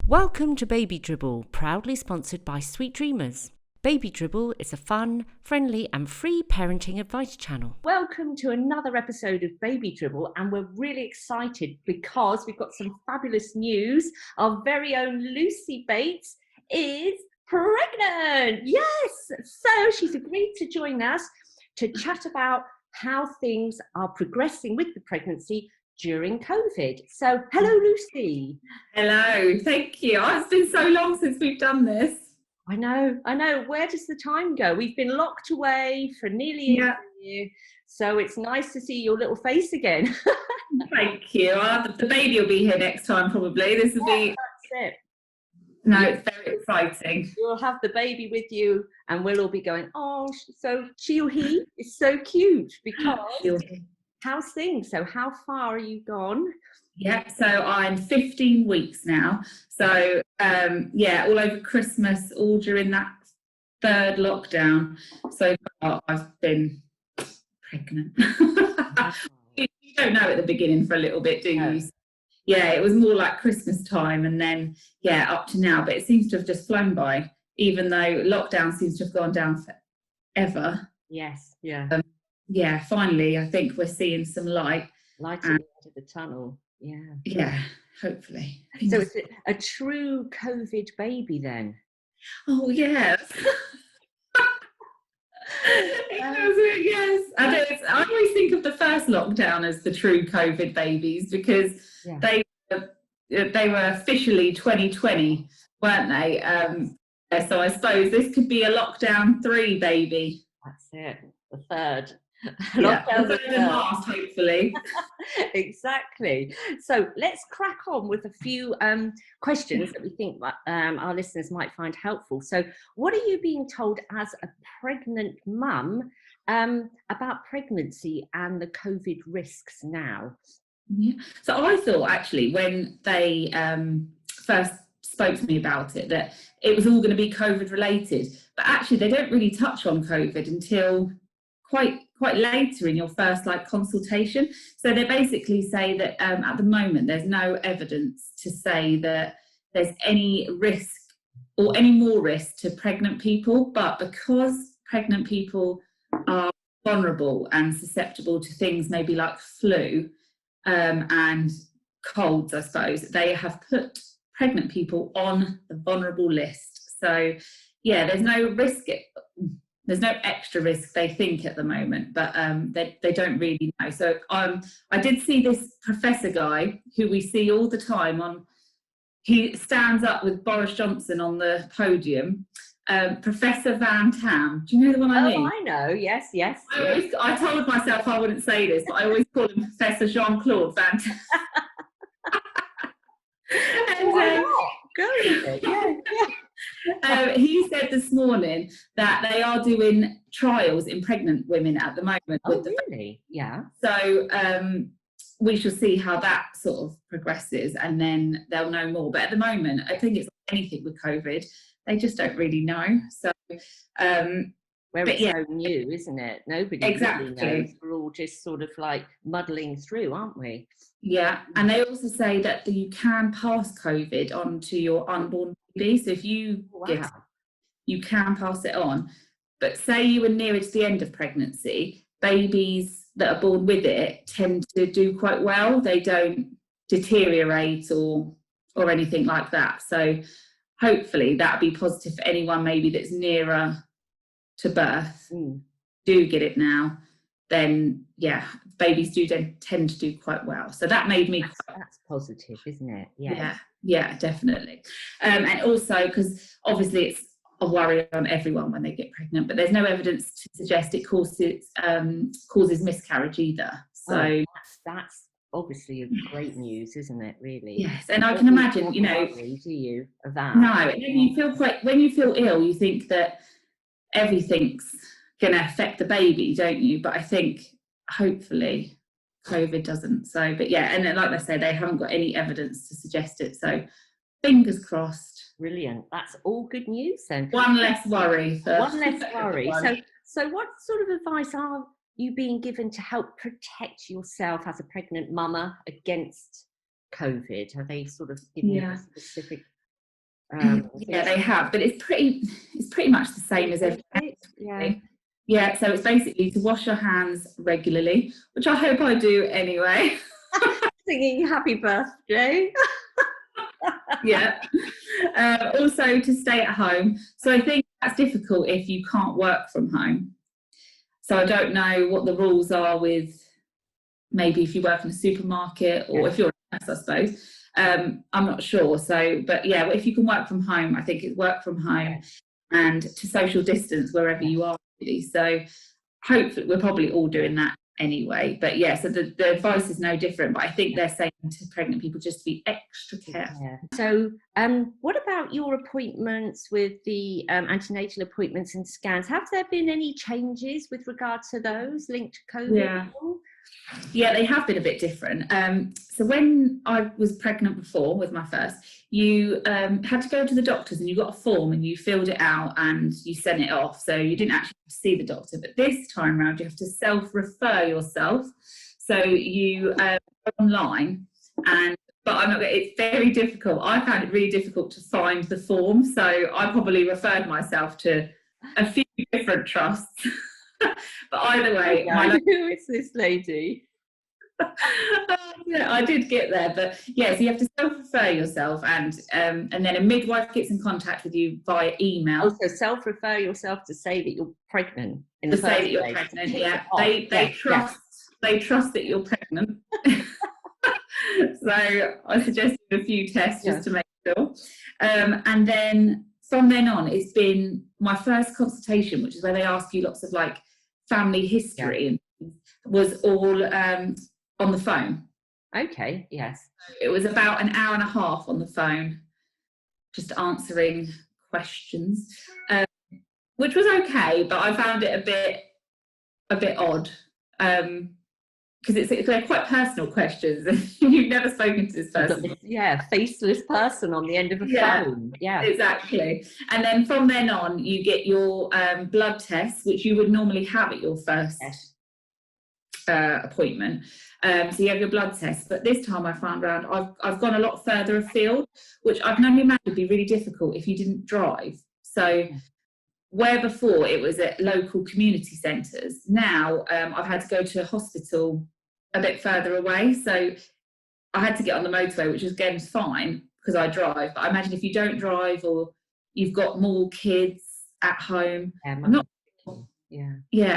Welcome to Baby Dribble, proudly sponsored by SweetDreamers. Baby Dribble is a fun, friendly and free parenting advice channel. Welcome to another episode of Baby Dribble, and we're really excited because we've got some fabulous news. Our very own Lucy Bates is pregnant. Yes! So she's agreed to join us to chat about how things are progressing with the pregnancy during COVID. So hello, Lucy. Hello, thank you. Oh, it's been so long since we've done this. I know. Where does the time go? We've been locked away for nearly a year, so it's nice to see your little face again. Thank you. The baby will be here next time, probably. This will be. That's it. No, it's very exciting. You'll have the baby with you, and we'll all be going, oh, so she or he is so cute because how's things? So how far are you gone? Yeah, so I'm 15 weeks now. So, all over Christmas, all during that third lockdown. So far, I've been pregnant. You don't know at the beginning for a little bit, do you? No. Yeah, it was more like Christmas time and then, up to now. But it seems to have just flown by, even though lockdown seems to have gone down forever. Yes, yeah. Finally, I think we're seeing some light. Light at the end of the tunnel. Yeah, hopefully. So it's a true COVID baby then? Oh, yes. Yes. I always think of the first lockdown as the true COVID babies because they were officially 2020, weren't they? So I suppose this could be a lockdown 3 baby. That's it, the third. Lockdown the third and last, hopefully. Exactly. So let's crack on with a few questions that we think our listeners might find helpful. So what are you being told as a pregnant mum about pregnancy and the COVID risks now? Yeah. So I thought actually when they first spoke to me about it that it was all going to be COVID related, but actually they don't really touch on COVID until quite later in your first consultation. So they basically say that at the moment there's no evidence to say that there's any risk or any more risk to pregnant people, but because pregnant people are vulnerable and susceptible to things maybe like flu and colds, I suppose, they have put pregnant people on the vulnerable list. So there's no risk. There's no extra risk, they think, at the moment, but they don't really know. So I did see this professor guy who we see all the time he stands up with Boris Johnson on the podium, Professor Van Tam. Do you know the one I mean? Oh, I know, yes. I told myself I wouldn't say this, but I always call him Professor Jean-Claude Van Tam. Why not? Go with it, yeah. He said this morning that they are doing trials in pregnant women at the moment. Really? Yeah. So we shall see how that sort of progresses and then they'll know more. But at the moment, I think it's like anything with COVID, they just don't really know. So it's so new, isn't it? Nobody exactly really knows. We're all just sort of muddling through, aren't we? Yeah, and they also say that you can pass COVID on to your unborn baby. So if you you can pass it on. But say you were nearer to the end of pregnancy, babies that are born with it tend to do quite well. They don't deteriorate or anything like that. So hopefully that'd be positive for anyone maybe that's nearer to birth. Do get it now. Then babies do tend to do quite well. So that made me that's positive, isn't it? Yeah, definitely. And also because obviously it's a worry on everyone when they get pregnant, but there's no evidence to suggest it causes miscarriage either. So that's obviously great news, isn't it? Really. Yes, and I can imagine, do you of that? No, and when you feel ill, you think that everything's going to affect the baby, don't you? But I think hopefully COVID doesn't. So, but and then, like I say, they haven't got any evidence to suggest it. So, fingers crossed. Brilliant. That's all good news then. One less worry. One less worry. So, what sort of advice are you being given to help protect yourself as a pregnant mama against COVID? Are they sort of giving you specific Yeah, they have, but it's pretty much the same as everything else. Yeah. Yeah, so it's basically to wash your hands regularly, which I hope I do anyway. Singing happy birthday. Yeah. Also to stay at home. So I think that's difficult if you can't work from home. So I don't know what the rules are with maybe if you work in a supermarket or if you're a nurse, I suppose. I'm not sure. So, but yeah, if you can work from home, I think it's work from home and to social distance wherever you are, really. So hopefully we're probably all doing that anyway. But yeah, so the advice is no different, but I think they're saying to pregnant people just to be extra careful. Yeah. So what about your appointments with the antenatal appointments and scans? Have there been any changes with regard to those linked to COVID? Yeah, they have been a bit different. So when I was pregnant before with my first, you had to go to the doctors and you got a form and you filled it out and you sent it off. So you didn't actually have to see the doctor. But this time around, you have to self-refer yourself. So you go online but I'm not. It's very difficult. I found it really difficult to find the form. So I probably referred myself to a few different trusts. But either way, who is this lady? Yeah, I did get there, but yeah, so you have to self-refer yourself, and then a midwife gets in contact with you via email. Also, self-refer yourself to say that you're pregnant. To say that you're pregnant, yeah. They trust that you're pregnant. So I suggested a few tests just to make sure, and then from then on, it's been my first consultation, which is where they ask you lots of like family history, and was all on the phone. Okay, yes. It was about an hour and a half on the phone, just answering questions, which was okay, but I found it a bit odd, because they're quite personal questions. You've never spoken to this person. Yeah, faceless person on the end of a phone. Yeah, exactly. And then from then on, you get your blood tests, which you would normally have at your first appointment. So you have your blood tests, but this time I found out I've gone a lot further afield, which I can only imagine would be really difficult if you didn't drive. So where before it was at local community centres, now I've had to go to a hospital a bit further away. So I had to get on the motorway, which again is fine because I drive. But I imagine if you don't drive or you've got more kids at home, I'm not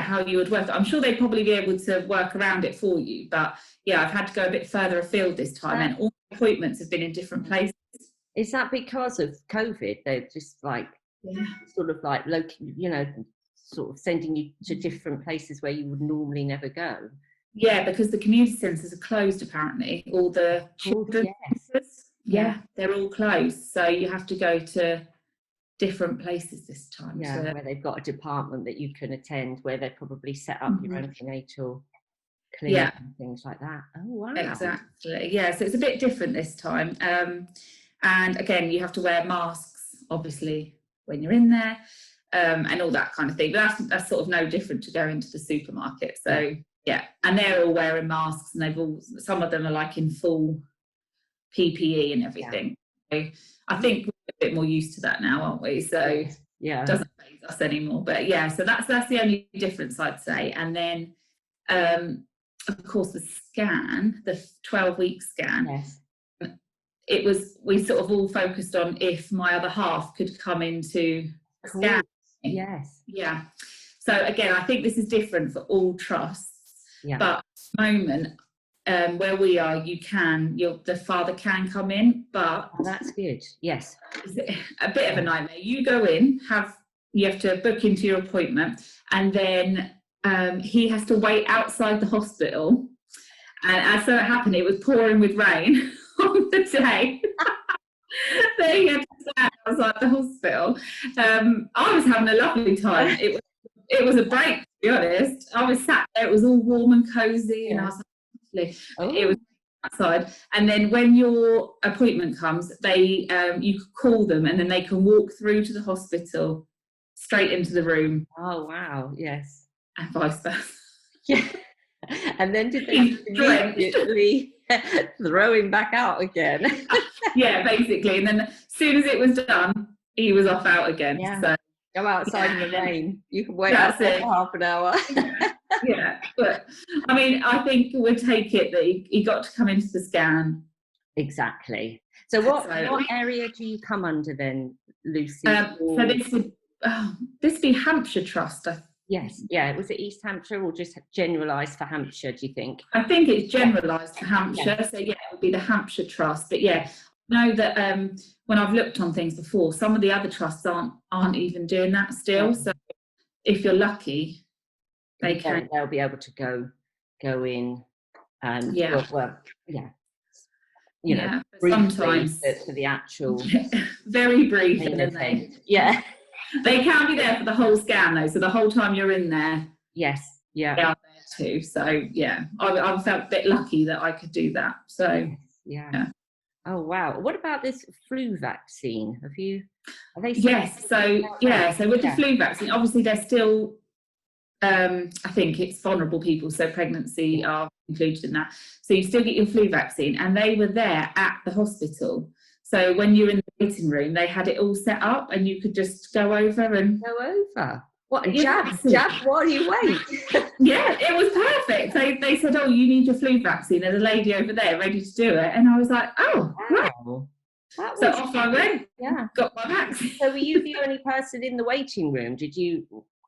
how you would work. I'm sure they'd probably be able to work around it for you. But yeah, I've had to go a bit further afield this time, and all the appointments have been in different places. Is that because of COVID? They're just like sort of like local, sort of sending you to different places where you would normally never go. Yeah, because the community centres are closed apparently. All the children centres, they're all closed. So you have to go to different places this time. Yeah, where they've got a department that you can attend, where they've probably set up your antenatal clinic and things like that. Oh, wow. Exactly. Yeah, so it's a bit different this time. And again, you have to wear masks, obviously, when you're in there, and all that kind of thing. But that's sort of no different to going to the supermarket. So and they're all wearing masks, and some of them are like in full PPE and everything. So I think we're a bit more used to that now, aren't we? So it doesn't faze us anymore. But so that's the only difference, I'd say. And then of course the scan, the 12-week scan, we sort of all focused on if my other half could come into scan. Yeah. So again, I think this is different for all trusts. But at the moment, where we are, the father can come in, but that's good. Yes, it's a bit of a nightmare. You go in, you have to book into your appointment, and then he has to wait outside the hospital. And as so it happened, it was pouring with rain on the day. So he had to stand outside the hospital. I was having a lovely time. It was a break, to be honest. I was sat there, it was all warm and cosy, and I was like, it was outside. And then when your appointment comes, you call them, and then they can walk through to the hospital straight into the room. Oh, wow, yes. And vice versa. Yeah. And then did they immediately Throw him back out again. Yeah, basically. And then as soon as it was done, he was off out again. Yeah. So Go outside in the rain. You can wait That's outside it. for half an hour. yeah, but I mean, I think we'll take it that he got to come into the scan. Exactly. So what area do you come under then, Lucy? So this would be Hampshire Trust. Yes, yeah. Was it East Hampshire or just generalised for Hampshire, do you think? I think it's generalised for Hampshire. Yeah. So yeah, it would be the Hampshire Trust. But yeah, I know that when I've looked on things before, some of the other trusts aren't even doing that still. So if you're lucky, they'll be able to go in and sometimes for the actual very brief, and then they can't be there for the whole scan though. So the whole time you're in there, yes, yeah, they are there too. So yeah, I felt a bit lucky that I could do that. So yeah. Oh wow! What about this flu vaccine? Are they? Yes. So with the flu vaccine, obviously they're still. I think it's vulnerable people, so pregnancy are included in that. So you still get your flu vaccine, and they were there at the hospital. So when you're in the waiting room, they had it all set up, and you could just go over. What a jab while you wait. Yeah, it was perfect. They said, "Oh, you need your flu vaccine." There's a lady over there ready to do it, and I was like, "Oh, wow." So off I went. Yeah, got my vaccine. So were you the only person in the waiting room?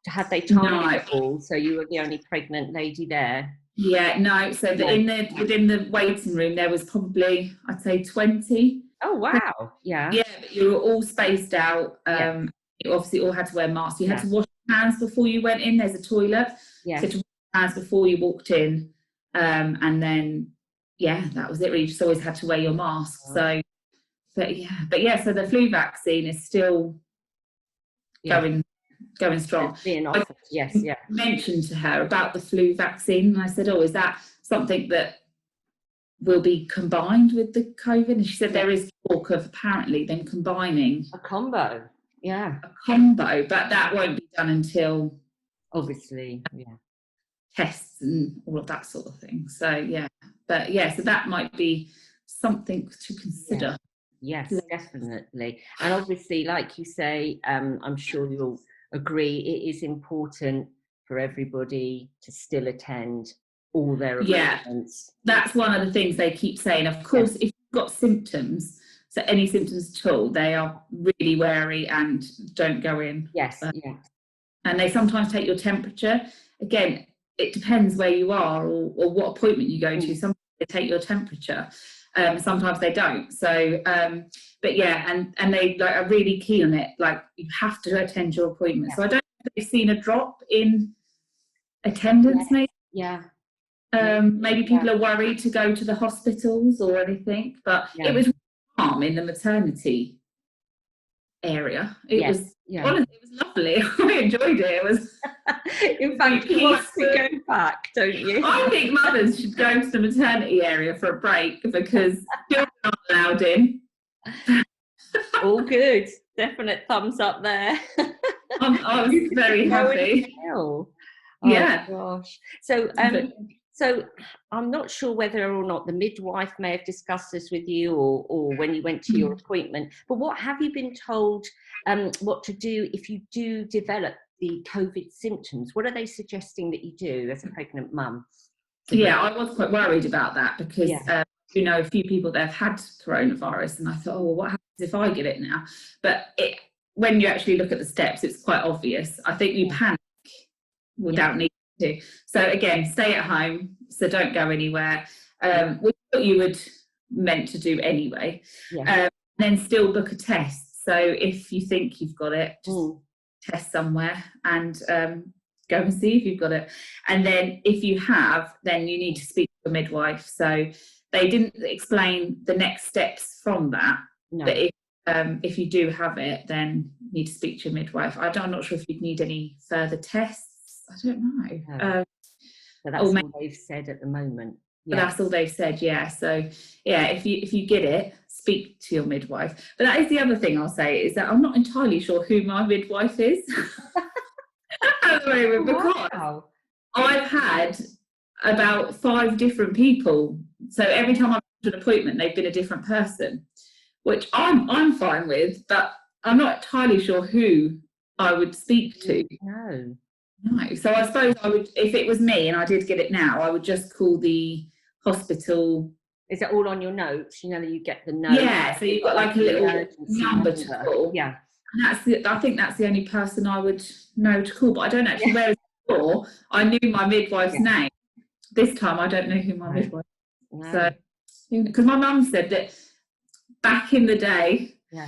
Had they timed it all, so you were the only pregnant lady there? Yeah, no. So within the waiting room, there was probably, I'd say, 20. Oh wow! Yeah. Yeah, but you were all spaced out. You obviously all had to wear masks. You had to wash your hands before you went in. There's a toilet. Yeah. So to wash your hands before you walked in, and then that was it. Really, you just always had to wear your mask. Oh. So, but yeah. So the flu vaccine is still going strong. Being offered, yes. I mentioned to her about the flu vaccine, and I said, "Oh, is that something that will be combined with the COVID?" And she said there is talk of apparently then combining a combo. Yeah, a combo, but that won't be done until obviously, tests and all of that sort of thing. So so that might be something to consider. Yes, definitely. And obviously, like you say, I'm sure you'll agree, it is important for everybody to still attend all their appointments. That's one of the things they keep saying. Of course, if you've got symptoms, so any symptoms at all, they are really wary and don't go in. Yes, And they sometimes take your temperature. Again, it depends where you are or what appointment you go to. Sometimes they take your temperature. Sometimes they don't. So, but and they are really keen on it. Like, you have to attend your appointment. So I don't know if they've seen a drop in attendance, maybe. Yeah. Maybe people are worried to go to the hospitals or anything. But it was calm in the maternity area. It was lovely. I enjoyed it. It was. In fact, you want to go back, don't you? I think mothers should go to the maternity area for a break because children aren't allowed in. All good. Definite thumbs up there. I was very happy. Oh gosh. So I'm not sure whether or not the midwife may have discussed this with you or when you went to your appointment, but what have you been told what to do if you do develop the COVID symptoms? What are they suggesting that you do as a pregnant mum? I was quite worried about that because a few people that have had coronavirus, and I thought, oh, well, what happens if I get it now? But when you actually look at the steps, it's quite obvious. I think you panic without needing to. So again, stay at home, so don't go anywhere, which is what you would meant to do anyway. Then still book a test. So if you think you've got it, just test somewhere and go and see if you've got it. And then if you have, then you need to speak to a midwife. So they didn't explain the next steps from that. No. But if you do have it, then you need to speak to your midwife. I'm not sure if you'd need any further tests. I don't know. No. So that's all they've said at the moment. But that's all they've said, So if you get it, speak to your midwife. But that is the other thing I'll say, is that I'm not entirely sure who my midwife is at the moment, because I've had about 5 different people So every time I've been to an appointment, they've been a different person, which I'm fine with, but I'm not entirely sure who I would speak to. No. So I suppose I would, if it was me and I did get it now, I would just call the hospital. Is it all on your notes? You know that you get the notes. Yeah, so you've got like a little number to call. Yeah. And I think that's the only person I would know to call, but I don't actually, whereas before I knew my midwife's name. This time I don't know who my midwife is. No. So, because my mum said that back in the day, you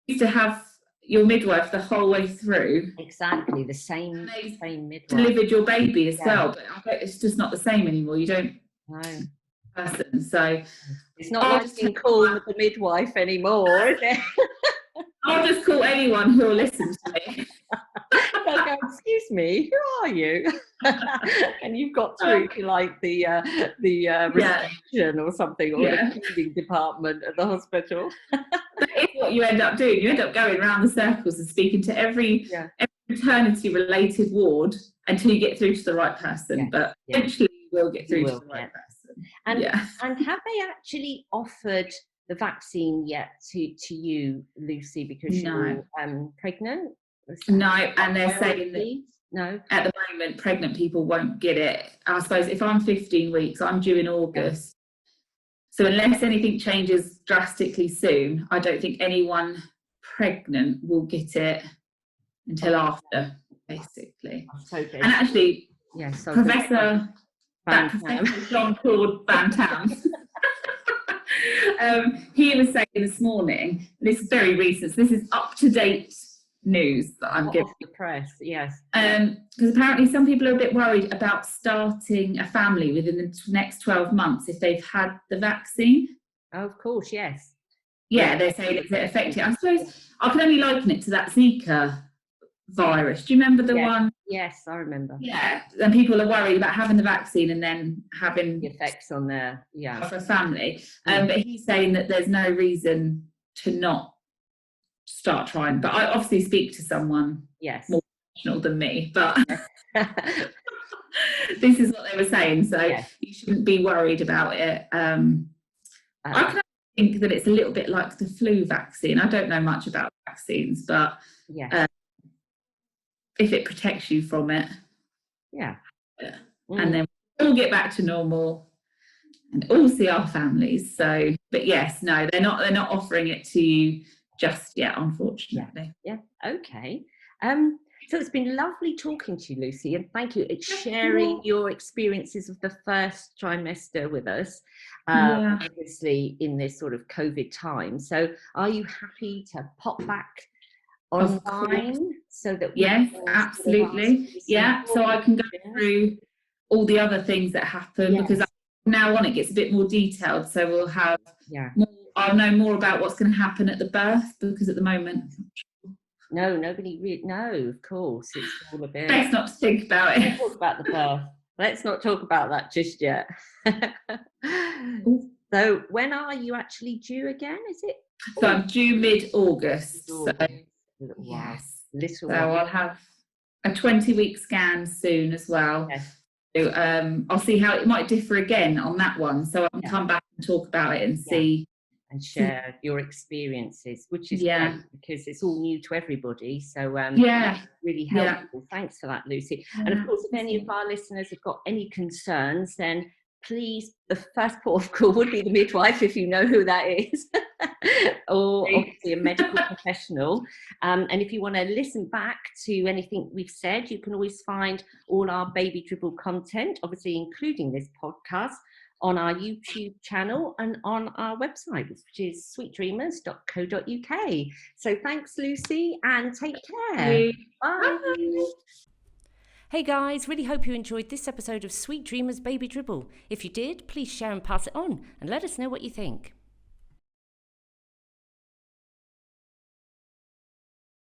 used to have your midwife the whole way through. Exactly, the same midwife. Delivered your baby as well, but I bet it's just not the same anymore. You don't person. So it's not like being called the midwife anymore, is it? I'll just call anyone who will listen to me. They'll go, excuse me, who are you? And you've got through to like the reception or something, or the cleaning department at the hospital. That is what you end up doing. You end up going around the circles and speaking to every maternity related ward until you get through to the right person. But eventually you will get through to the right person. And have they actually offered the vaccine yet to you, Lucy, because you're pregnant? No, and they're saying that at the moment pregnant people won't get it. I suppose if I'm 15 weeks, I'm due in August. So unless anything changes drastically soon, I don't think anyone pregnant will get it until after, basically. And actually, Professor Jean-Claude Van Damme, he was saying this morning, this is very recent, so this is up-to-date news that I'm giving. The press, yes. Because apparently some people are a bit worried about starting a family within the next 12 months if they've had the vaccine. Oh, of course, yes. Yeah, they're saying it's affecting. I suppose I can only liken it to that Zika virus. Do you remember the one? Yes, I remember. Yeah, and people are worried about having the vaccine and then having the effects on their for a family. But he's saying that there's no reason to not start trying. But I obviously speak to someone more professional than me. But this is what they were saying. So you shouldn't be worried about it. I can think that it's a little bit like the flu vaccine. I don't know much about vaccines, but if it protects you from it, and then we'll get back to normal and all see our families. So, but yes, no, they're not offering it to you just yet, unfortunately. Okay. So it's been lovely talking to you, Lucy, and thank you for sharing your experiences of the first trimester with us, obviously in this sort of COVID time. So are you happy to pop back online so that absolutely, so I can go through all the other things that happen, because from now on it gets a bit more detailed, so we'll have I'll know more about what's going to happen at the birth, because at the moment nobody of course, it's all a bit best not to think about it. Let's talk about the birth. Let's not talk about that just yet. So when are you actually due again? Is it? So I'm due mid-August. So I'll have a 20-week scan soon as well. So I'll see how it might differ again on that one, so I can come back and talk about it and see and share your experiences, which is great, because it's all new to everybody. So really helpful. Thanks for that, Lucy. And of course, if any of our listeners have got any concerns, then please, the first port of call would be the midwife, if you know who that is, or obviously a medical professional. And if you want to listen back to anything we've said, you can always find all our Baby Dribble content, obviously including this podcast, on our YouTube channel and on our website, which is sweetdreamers.co.uk. So thanks, Lucy, and take care. Bye. Hey guys, really hope you enjoyed this episode of Sweet Dreamers Baby Dribble. If you did, please share and pass it on and let us know what you think.